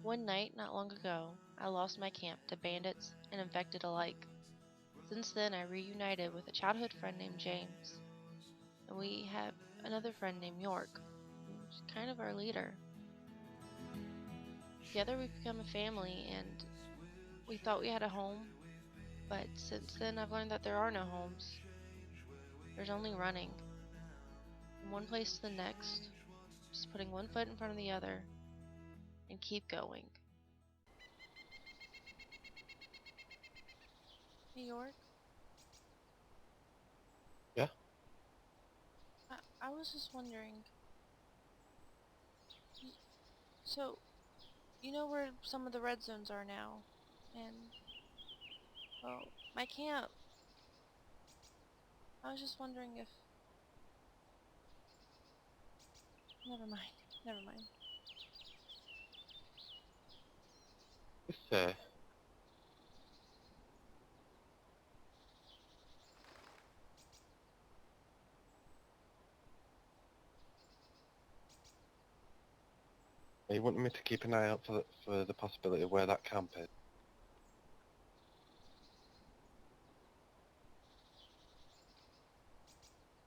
One night, not long ago, I lost my camp to bandits and infected alike. Since then, I reunited with a childhood friend named James, and we have another friend named York, who's kind of our leader. Together, we've become a family, and we thought we had a home, but since then, I've learned that there are no homes. There's only running from one place to the next, just putting one foot in front of the other, and keep going. Hey, York, Yeah? I was just wondering, y- so you know where some of the red zones are now, and well, my camp. I was just wondering if. Never mind. Never mind. If, you wanting me to keep an eye out for the possibility of where that camp is?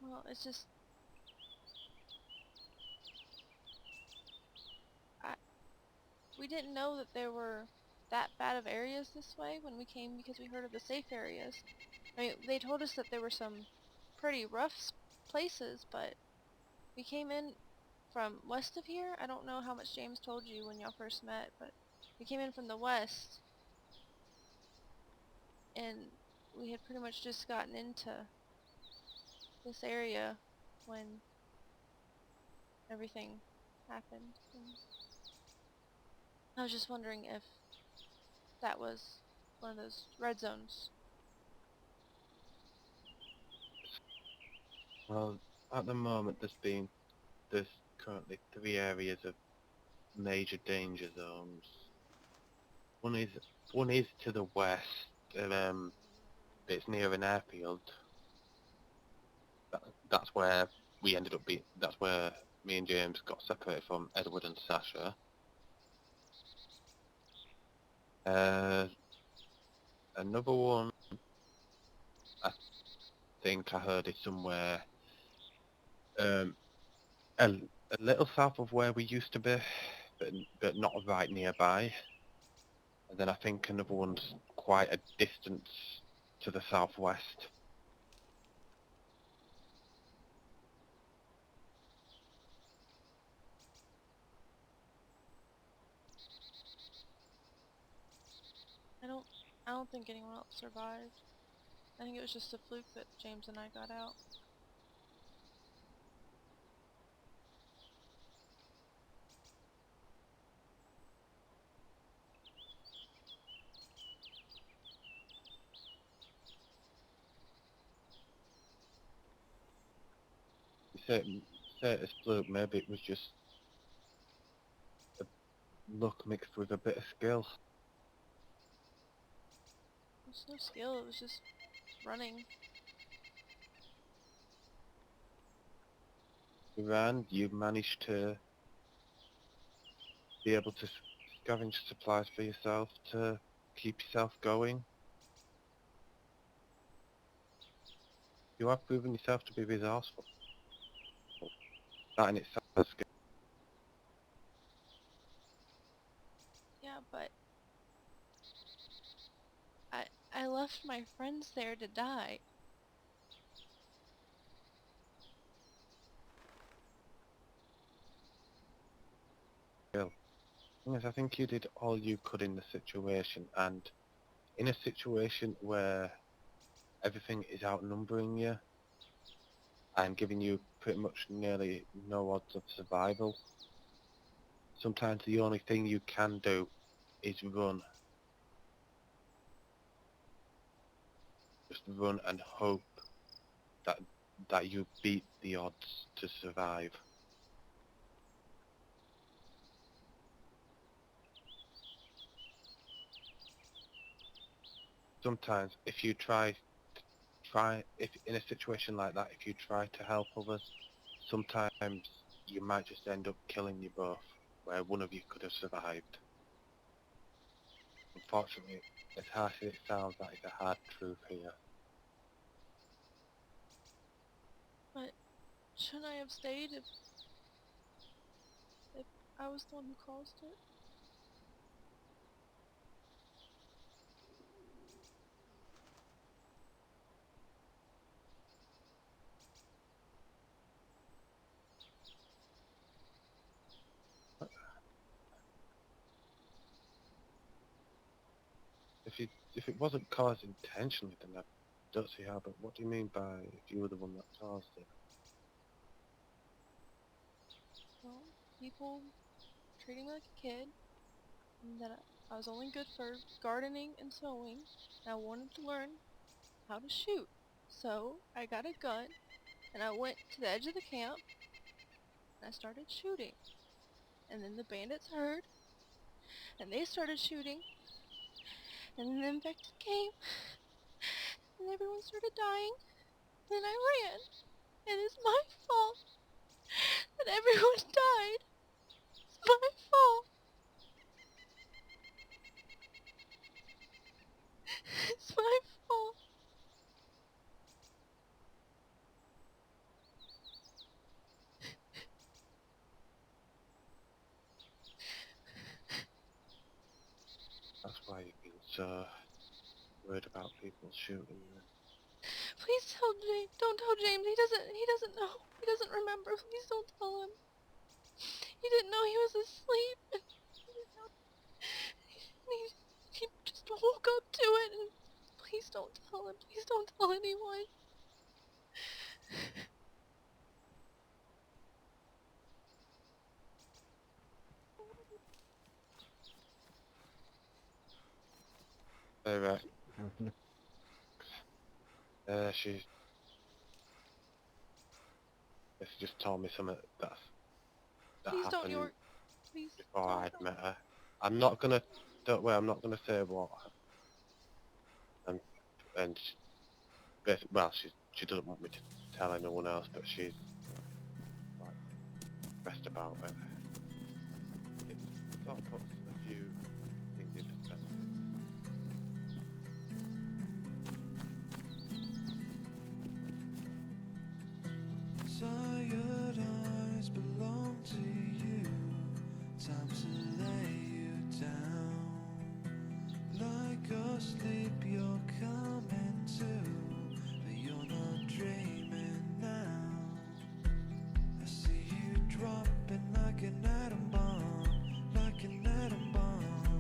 Well, it's just I we didn't know that there were that bad of areas this way when we came because we heard of the safe areas. I mean, they told us that there were some pretty rough places, but we came in from west of here. I don't know how much James told you when y'all first met, but we came in from the west, and we had pretty much just gotten into this area when everything happened. And I was just wondering if that was one of those red zones. Well, at the moment there's currently 3 areas of major danger zones. One is one is to the west, it's near an airfield. That, that's where we ended up being. That's where me and James got separated from Edward and Sasha. Uh, Another one I think I heard is somewhere um, a, a little south of where we used to be, but not right nearby. And then I think another one's quite a distance to the southwest. I don't I don't think anyone else survived. I think it was just a fluke that James and I got out. You say it's fluke, maybe it was just a luck mixed with a bit of skill. It was no skill, it was just running. You ran, you managed to be able to scavenge supplies for yourself to keep yourself going. You have proven yourself to be resourceful. That in itself is skill. Yeah, but I I left my friends there to die. Yes, I think you did all you could in the situation, and in a situation where everything is outnumbering you and giving you pretty much nearly no odds of survival, sometimes the only thing you can do is run. Just run and hope that you beat the odds to survive. Sometimes if you try if in a situation like that, if you try to help others, sometimes you might just end up killing you both, where one of you could have survived. Unfortunately, as harsh as it sounds, that is a hard truth here. But shouldn't I have stayed if I was the one who caused it? If it wasn't caused intentionally, then I don't see how. But what do you mean by if you were the one that caused it? Well, people treating me like a kid, and that I was only good for gardening and sewing, and I wanted to learn how to shoot. So I got a gun, and I went to the edge of the camp, and I started shooting. And then the bandits heard, and they started shooting, and then the infected came, and everyone started dying. Then I ran, and it's my fault that everyone died. It's my fault. It's my fault. That's why you've been so worried about people shooting you. Please tell James. Don't tell James. He doesn't know. He doesn't remember. Please don't tell him. He didn't know he was asleep. And he just woke up to it. And please don't tell him. Please don't tell anyone. Right. She just told me something that Please don't, happened York. Please before don't. I'd met her. I'm not gonna. Don't worry. I'm not gonna say what. And well, she doesn't want me to tell anyone else, but she's like stressed about it. It sort of puts a few things in perspective. Tired eyes belong to you. Time to lay you down. Like a sleep you're coming to, but you're not dreaming now. I see you dropping like an atom bomb, like an atom bomb.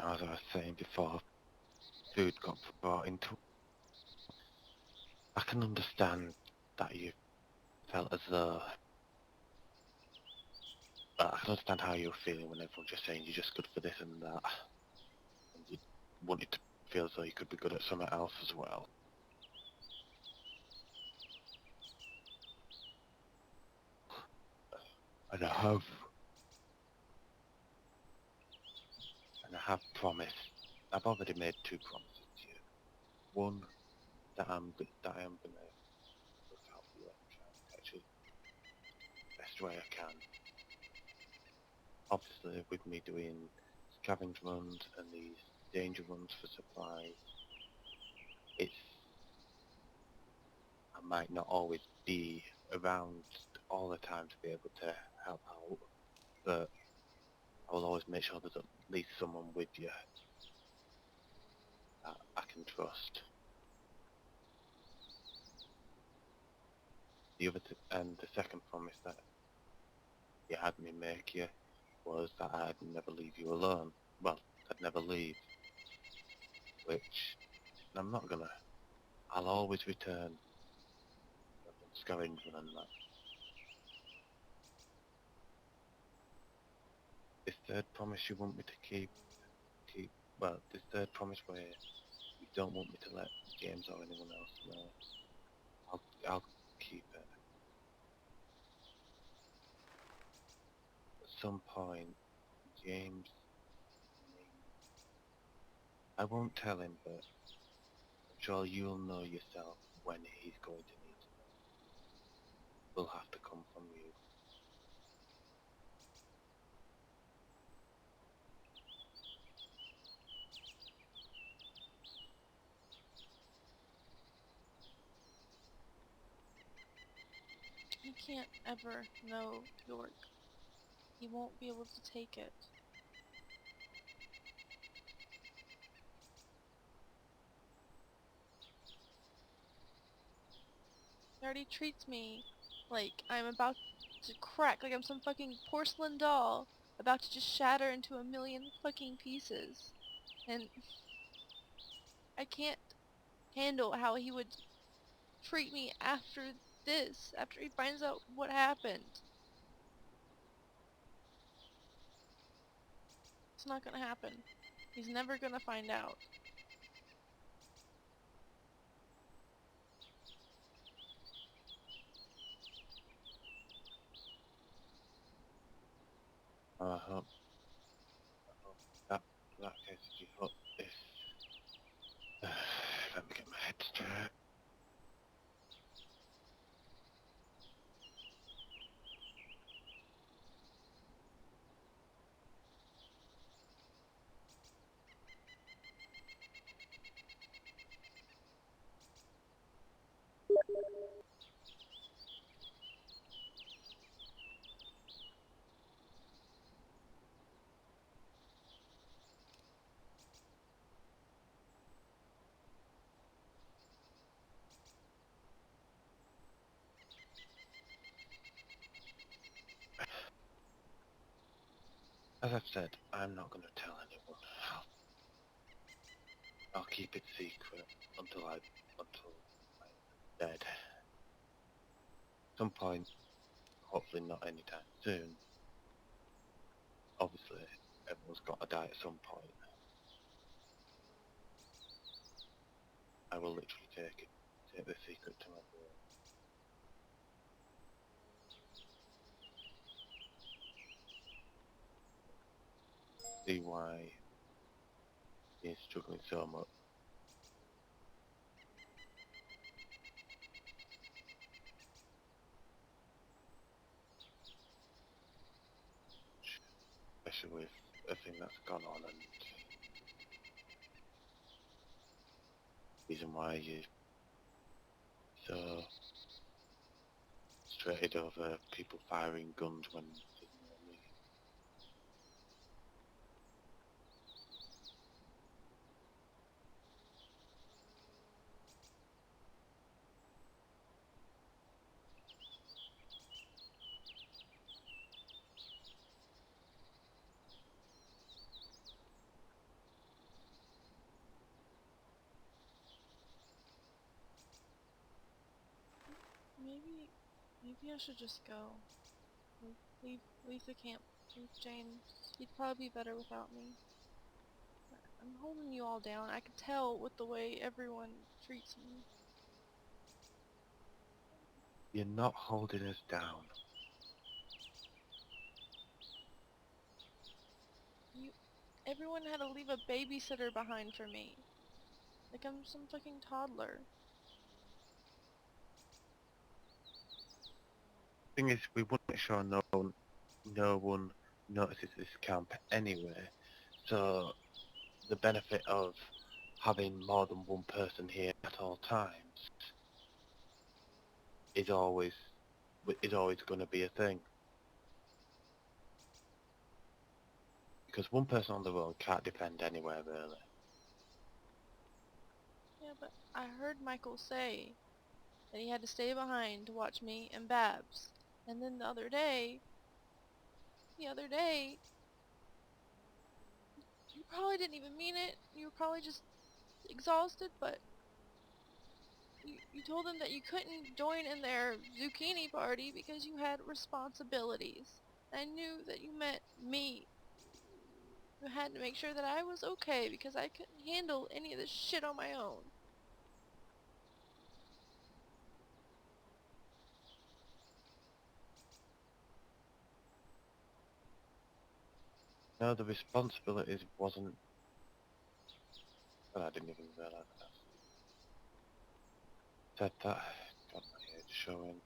Now, as I was saying before, food got brought into. I can understand that you felt as though. I can understand how you were feeling when everyone's just saying you're just good for this and that, and you wanted to feel as though you could be good at something else as well. And I have promised. I've already made 2 promises to you. One, that I am gonna look out for you and try and protect you the best way I can. Obviously, with me doing scavenge runs and these danger runs for supplies, I might not always be around all the time to be able to help out, but I will always make sure there's at least someone with you that I can trust. And the second promise that you had me make you was that I'd never leave you alone. Well, I'd never leave, which I'm not gonna. I'll always return. I've done scavenging and that. This third promise you want me to well, this third promise where you don't want me to let James or anyone else know, I'll keep it. At some point, James may, I won't tell him, but I'm sure you'll know yourself when he's going to need to know. Will have to come from you. He can't ever know York. He won't be able to take it. He already treats me like I'm about to crack, like I'm some fucking porcelain doll about to just shatter into a million fucking pieces. And I can't handle how he would treat me after this, after he finds out what happened. It's not gonna happen. He's never gonna find out. I hope that case if you hope if let me get my head straight. As I've said, I'm not going to tell anyone. I'll keep it secret until I'm dead. At some point, hopefully not anytime soon. Obviously, everyone's got to die at some point. I will literally take the secret to my grave. See why he's struggling so much. Especially with everything that's gone on and reason why you're so frustrated over people firing guns when there's no need. Maybe I should just go. Leave the camp. Leave James. He'd probably be better without me. I'm holding you all down. I can tell with the way everyone treats me. You're not holding us down. Everyone had to leave a babysitter behind for me. Like I'm some fucking toddler. Thing is, we want to make sure no one notices this camp anyway. So the benefit of having more than one person here at all times is always going to be a thing. Because one person on their own can't defend anywhere really. Yeah, but I heard Michael say that he had to stay behind to watch me and Babs. And then the other day, you probably didn't even mean it. You were probably just exhausted, but you told them that you couldn't join in their zucchini party because you had responsibilities. I knew that you meant me. You had to make sure that I was okay because I couldn't handle any of this shit on my own. No, the responsibilities wasn't. Well, I didn't even realise that. Said that. God, my age showing.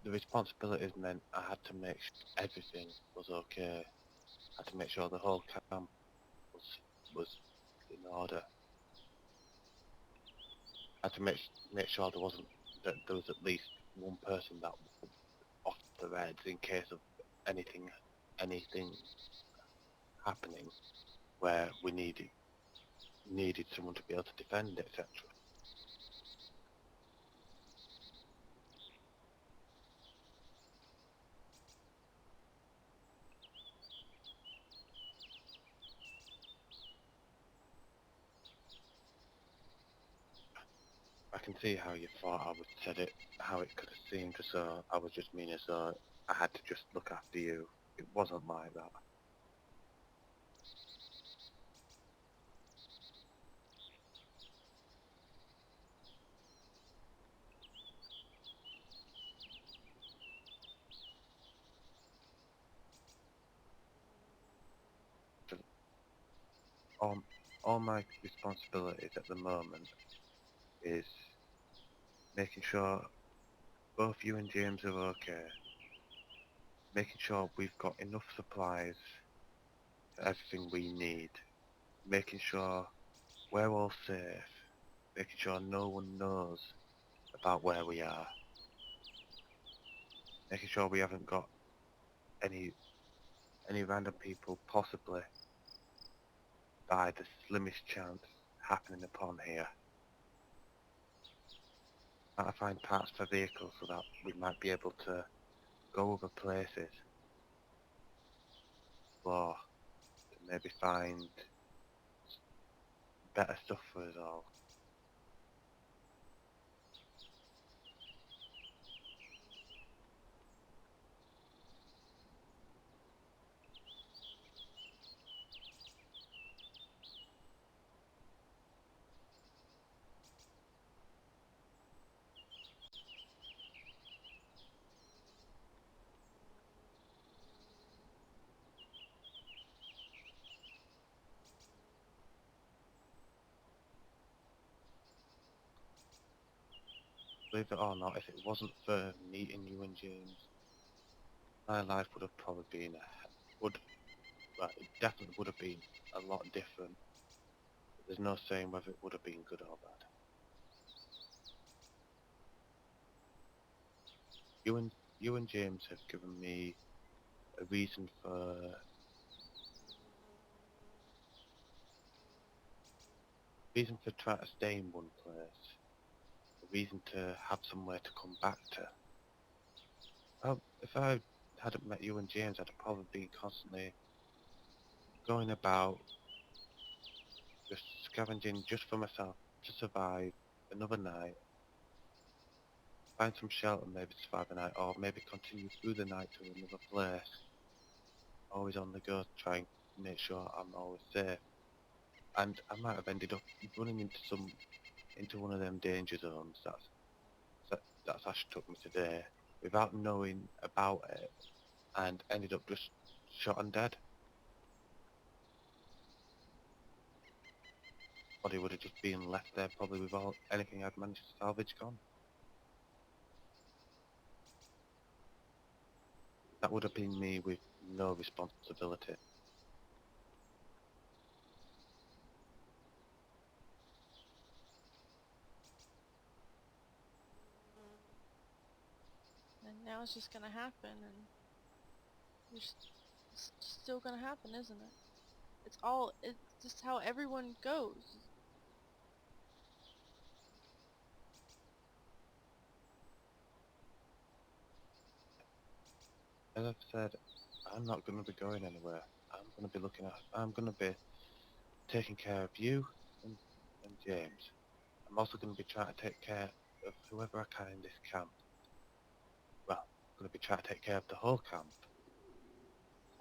The responsibilities meant I had to make sure everything was okay. I had to make sure the whole camp was in order. I had to make sure there was at least one person that was off the reds in case of anything happening where we needed someone to be able to defend, etc. I can see how you thought I would said it, how it could have seemed as though I was just mean as though I had to just look after you. It wasn't like that. All, all my responsibilities at the moment is making sure both you and James are okay, making sure we've got enough supplies for everything we need, making sure we're all safe, making sure no one knows about where we are, making sure we haven't got any random people possibly by the slimmest chance happening upon here. Might find parts for vehicles so that we might be able to go other places or to maybe find better stuff for us all. Believe it or not, if it wasn't for meeting you and James, my life would have probably been it definitely would have been a lot different. But there's no saying whether it would have been good or bad. You and James have given me a reason for trying to stay in one place, a reason to have somewhere to come back to. Well, if I hadn't met you and James, I'd have probably been constantly going about, just scavenging just for myself to survive another night, find some shelter, maybe survive the night, or maybe continue through the night to another place. Always on the go, try and make sure I'm always safe. And I might have ended up running into one of them danger zones that's Ash took me today, without knowing about it, and ended up just shot and dead. Body would have just been left there, probably with all anything I'd managed to salvage gone. That would have been me with no responsibility. And now it's just gonna happen, and it's still gonna happen, isn't it? It's just how everyone goes. As I've said, I'm not going to be going anywhere. I'm going to be taking care of you and James. I'm also going to be trying to take care of whoever I can in this camp. Well, I'm going to be trying to take care of the whole camp,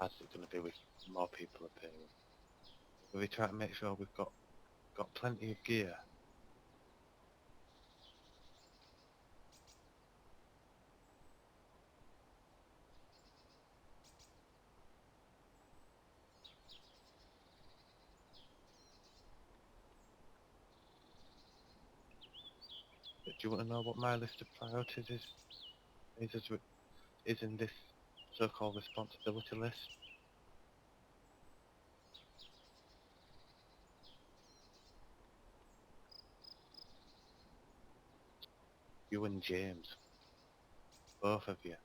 as it's going to be with more people appearing. We'll be trying to make sure we've got plenty of gear. But do you want to know what my list of priorities is in this so-called responsibility list? You and James. Both of you.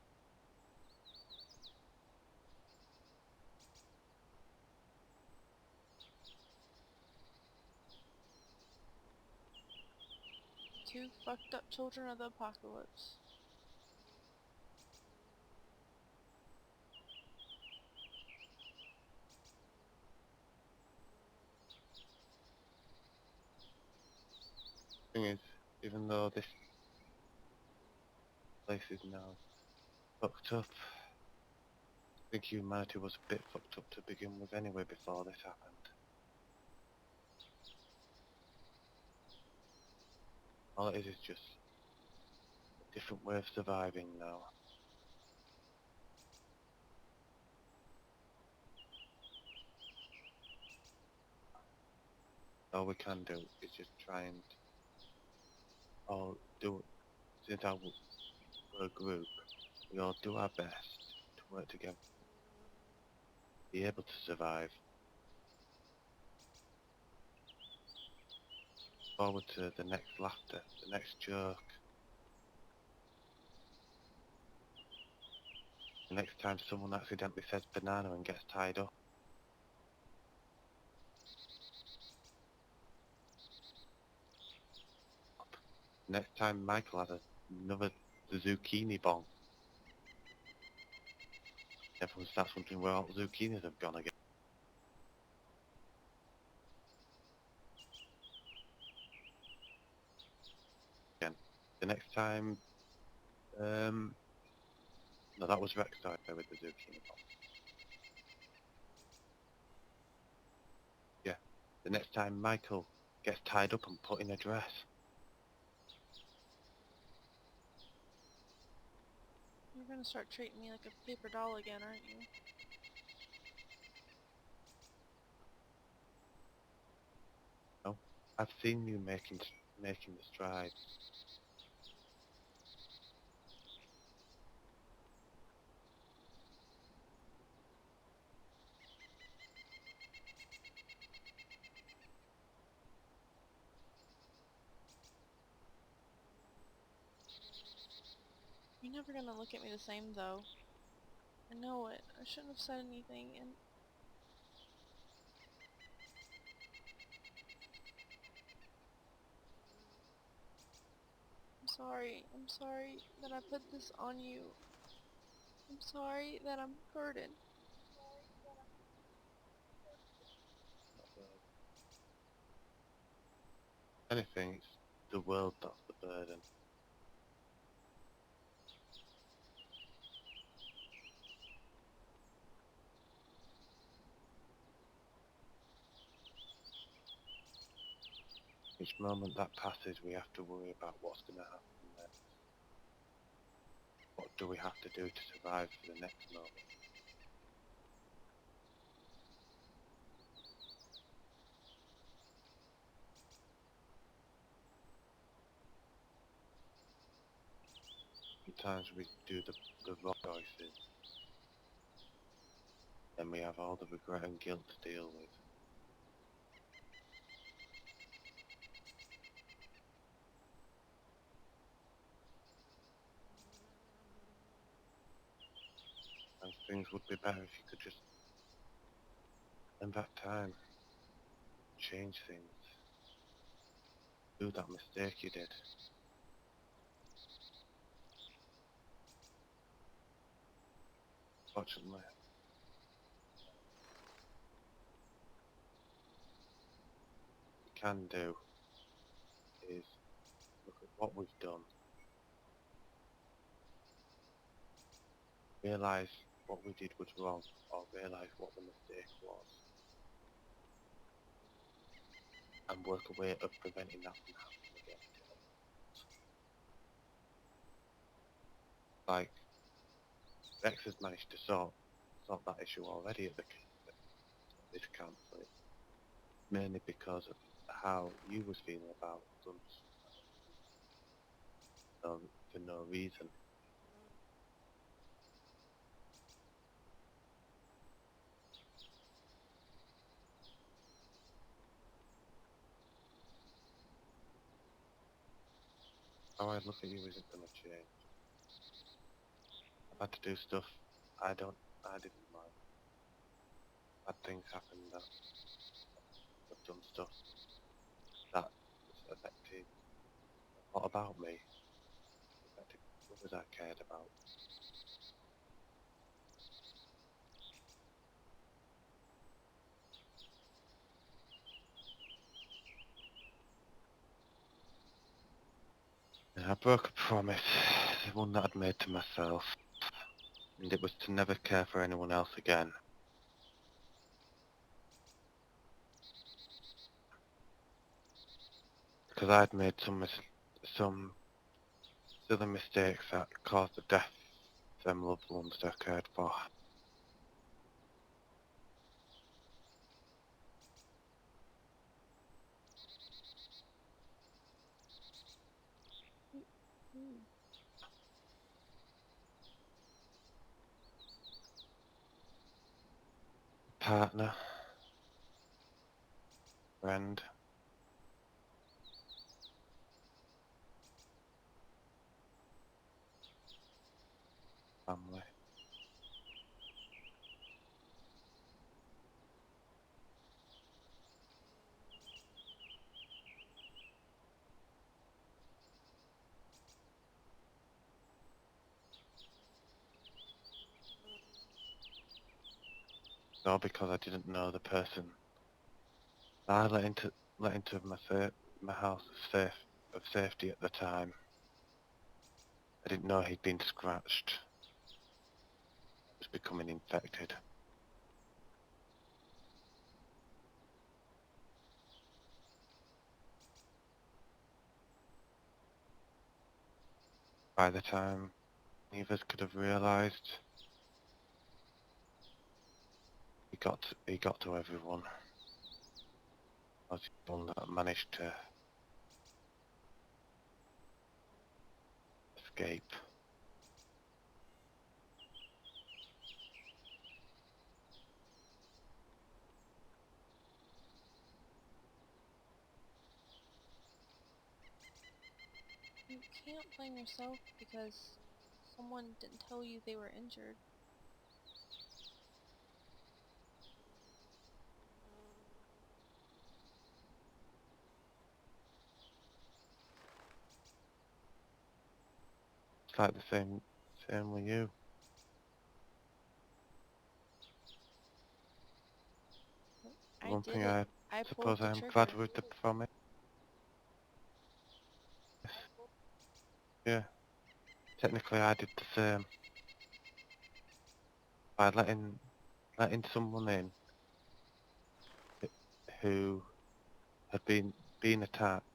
Two fucked up children of the apocalypse. Thing is, even though this place is now fucked up, I think humanity was a bit fucked up to begin with anyway before this happened. All it is just a different way of surviving now. All we can do is just try and all do, since we're a group, we all do our best to work together, be able to survive. Forward to the next laughter, the next joke, the next time someone accidentally says banana and gets tied up. Next time Michael has another zucchini bomb. Everyone starts wondering where all the zucchinis have gone again. The next time, no, that was Rex sorry, with the zucchini bomb. Yeah, the next time Michael gets tied up and put in a dress. You're gonna start treating me like a paper doll again, aren't you? No, I've seen you making the strides. You're never gonna look at me the same, though. I know it. I shouldn't have said anything, and I'm sorry. I'm sorry that I put this on you. I'm sorry that I'm burdened. Not really. Anything, it's the world that's the burden. Each moment that passes, we have to worry about what's going to happen next. What do we have to do to survive for the next moment? Sometimes we do the wrong choices, and we have all the regret and guilt to deal with. And things would be better if you could just spend that time, change things, do that mistake you did. Fortunately, what we can do is look at what we've done, realise what we did was wrong, or realise what the mistake was, and work a way of preventing that from happening again. Like, Rex has managed to sort that issue already at this camp, so it's mainly because of how you was feeling about guns for no reason. How I look at you isn't going to change. I've had to do stuff I didn't like. Bad things happen that I've done stuff that has affected a lot about me, affected others I cared about. And I broke a promise, the one that I'd made to myself, and it was to never care for anyone else again. Because I'd made some silly mistakes that caused the death of them loved ones that I cared for. Hmm. Partner, friend, family. All because I didn't know the person that I let into my house of safety at the time. I didn't know he'd been scratched. I was becoming infected. By the time any of us could have realised, he got to everyone. I was the one that managed to escape. You can't blame yourself because someone didn't tell you they were injured. It's like the same with you. I One did thing it. I I pulled suppose the I'm trigger. glad with the promise. Yeah, technically I did the same. By letting someone in who had been attacked,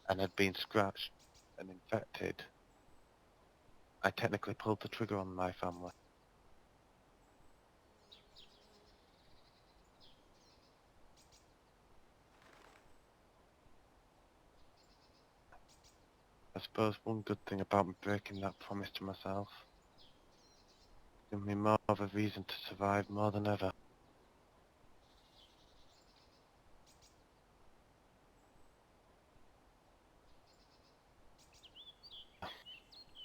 and had been scratched and infected, I technically pulled the trigger on my family. I suppose one good thing about me breaking that promise to myself gave me more of a reason to survive more than ever.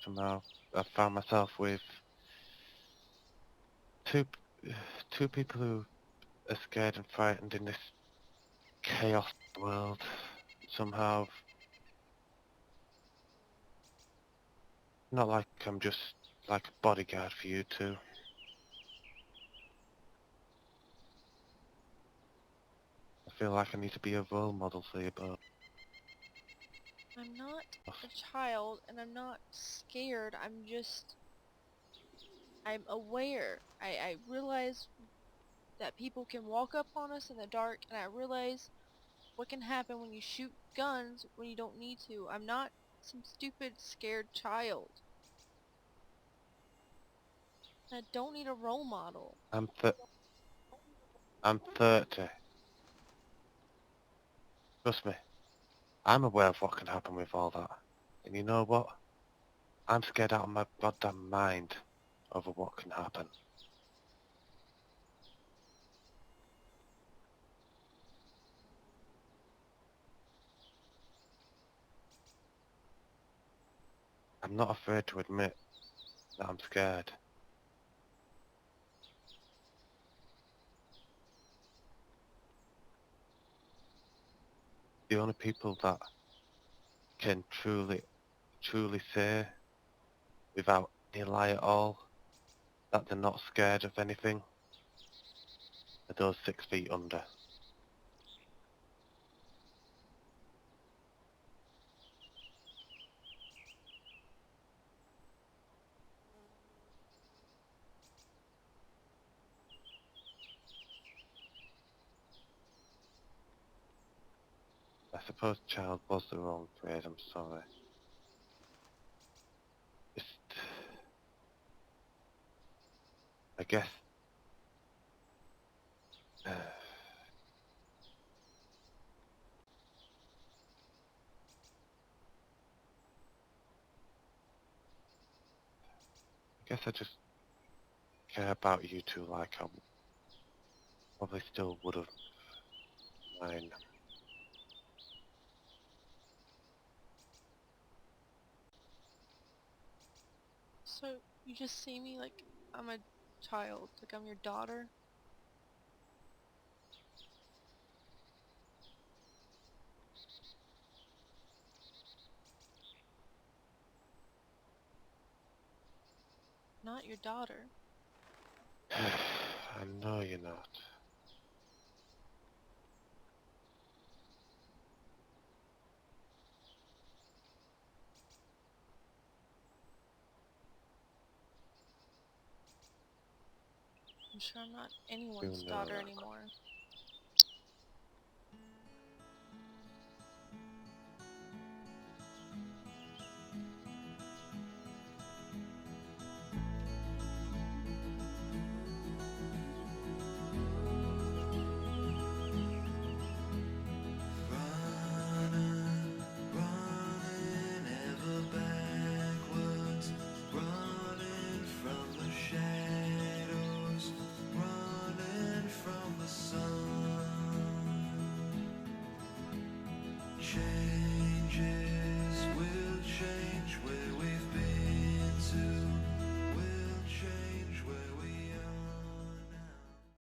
Somehow, I found myself with two two people who are scared and frightened in this chaos world. Somehow, not like I'm just like a bodyguard for you two. I feel like I need to be a role model for you both. I'm not a child, and I'm not scared. I'm aware. I realize that people can walk up on us in the dark, and I realize what can happen when you shoot guns when you don't need to. I'm not some stupid, scared child. I don't need a role model. I'm 30. Trust me, I'm aware of what can happen with all that. And you know what? I'm scared out of my goddamn mind over what can happen. I'm not afraid to admit that I'm scared. The only people that can truly say, without any lie at all, that they're not scared of anything are those 6 feet under. I suppose child was the wrong phrase, I'm sorry. Just, I guess, I guess I just care about you two like I probably still would have mine. So you just see me like I'm a child, like I'm your daughter. Not your daughter. I know you're not. I'm sure I'm not You anyone's know daughter that. anymore.